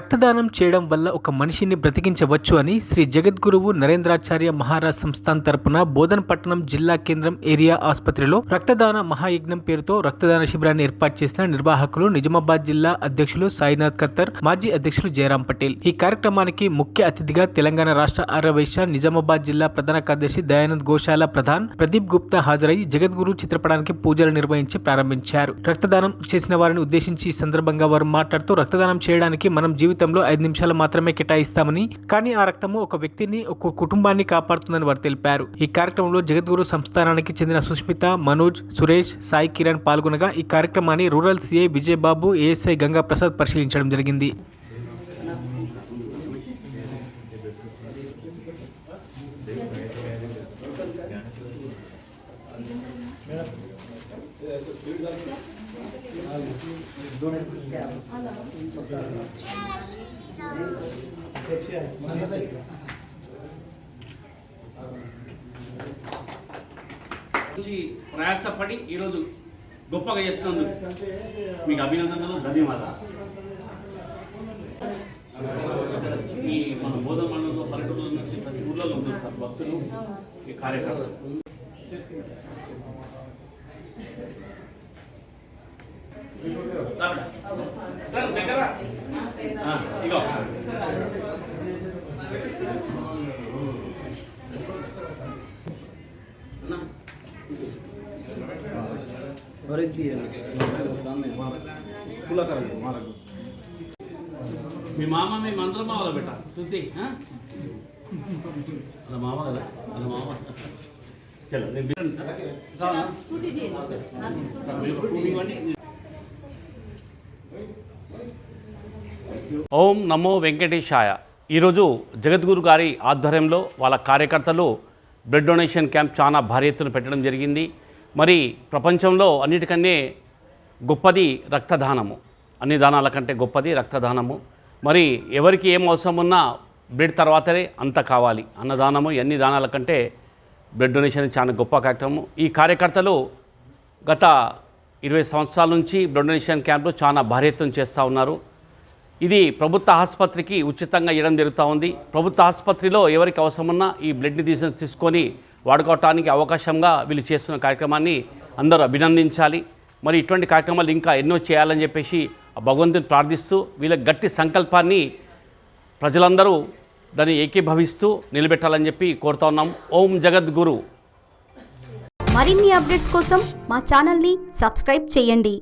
రక్తదానం చేయడం వల్ల ఒక మనిషిని బ్రతికించవచ్చు అని శ్రీ జగద్గురువు నరేంద్రాచార్య మహారాజ్ సంస్థాన్ తరపున బోధనపట్నం జిల్లా కేంద్రం ఏరియా ఆసుపత్రిలో రక్తదాన మహాయజ్ఞం పేరుతో రక్తదాన శిబిరాన్ని ఏర్పాటు చేసిన నిర్వాహకులు నిజామాబాద్ జిల్లా అధ్యక్షులు సాయినాథ్ ఖత్తర్, మాజీ అధ్యక్షులు జయరాం పటేల్. ఈ కార్యక్రమానికి ముఖ్య అతిథిగా తెలంగాణ రాష్ట్ర ఆర్యవైశ్య నిజామాబాద్ జిల్లా ప్రధాన కార్యదర్శి దయానంద్ గోశాల ప్రధాన్ ప్రదీప్ గుప్తా హాజరై జగద్గురు చిత్రపటానికి పూజలు నిర్వహించి ప్రారంభించారు. రక్తదానం చేసిన వారిని ఉద్దేశించి ఈ సందర్భంగా వారు మాట్లాడుతూ రక్తదానం చేయడానికి మనం జీవితంలో 5 నిమిషాలు మాత్రమే కేటాయిస్తామని, కానీ ఆ రక్తము ఒక వ్యక్తిని, ఒక కుటుంబాన్ని కాపాడుతుందని వారు తెలిపారు. ఈ కార్యక్రమంలో జగద్గురు సంస్థానానికి చెందిన సుష్మిత, మనోజ్, సురేష్, సాయి కిరణ్ పాల్గొనగా ఈ కార్యక్రమాన్ని rural CI Vijaya Babu, ASI Ganga Prasad పరిశీలించడం జరిగింది. ప్రయాసపడి ఈరోజు గొప్పగా చేస్తున్నందుకు మీకు అభినందనలు, ధన్యవాదాలు. ఈ మన బోధన మండలంలో పల్లెటూరులో నుంచి ప్రతి ఊళ్ళలో ఉంది సార్ భక్తులు, ఈ కార్యకర్తలు. దగ్గర ఇగో మీ మామ మీ మంత్రం మావలో బెట్ట శుద్ధి అలా మామ కదా, అలా మామ. చలో ఓం నమో వెంకటేశాయ. ఈరోజు జగద్గురు గారి ఆధ్వర్యంలో వాళ్ళ కార్యకర్తలు బ్లడ్ డొనేషన్ క్యాంప్ చాలా భారీ ఎత్తున పెట్టడం జరిగింది. మరి ప్రపంచంలో అన్నిటికన్నా గొప్పది రక్తదానము, అన్ని దానాల కంటే గొప్పది రక్తదానము. మరి ఎవరికి ఏం అవసరం ఉన్నా బ్లడ్ తర్వాతనే అంత కావాలి. అన్నదానము అన్ని దానాల కంటే బ్లడ్ డొనేషన్ చాలా గొప్ప కార్యక్రమం. ఈ కార్యకర్తలు గత 20 సంవత్సరాల నుంచి బ్లడ్ డొనేషన్ క్యాంప్లో చాలా భారీ ఎత్తున చేస్తూ ఉన్నారు. ఇది ప్రభుత్వ ఆసుపత్రికి ఉచితంగా ఇవ్వడం జరుగుతూ ఉంది. ప్రభుత్వ ఆసుపత్రిలో ఎవరికి అవసరమున్నా ఈ బ్లడ్ని తీసుకొని వాడుకోవటానికి అవకాశంగా వీళ్ళు చేస్తున్న కార్యక్రమాన్ని అందరూ అభినందించాలి. మరి ఇటువంటి కార్యక్రమాలు ఇంకా ఎన్నో చేయాలని చెప్పేసి భగవంతుని ప్రార్థిస్తూ వీళ్ళ గట్టి సంకల్పాన్ని ప్రజలందరూ దాన్ని ఏకీభవిస్తూ నిలబెట్టాలని చెప్పి కోరుతా ఉన్నాం. ఓం జగద్గురు. మరిన్ని అప్డేట్స్ కోసం మా ఛానల్ని సబ్స్క్రైబ్ చేయండి.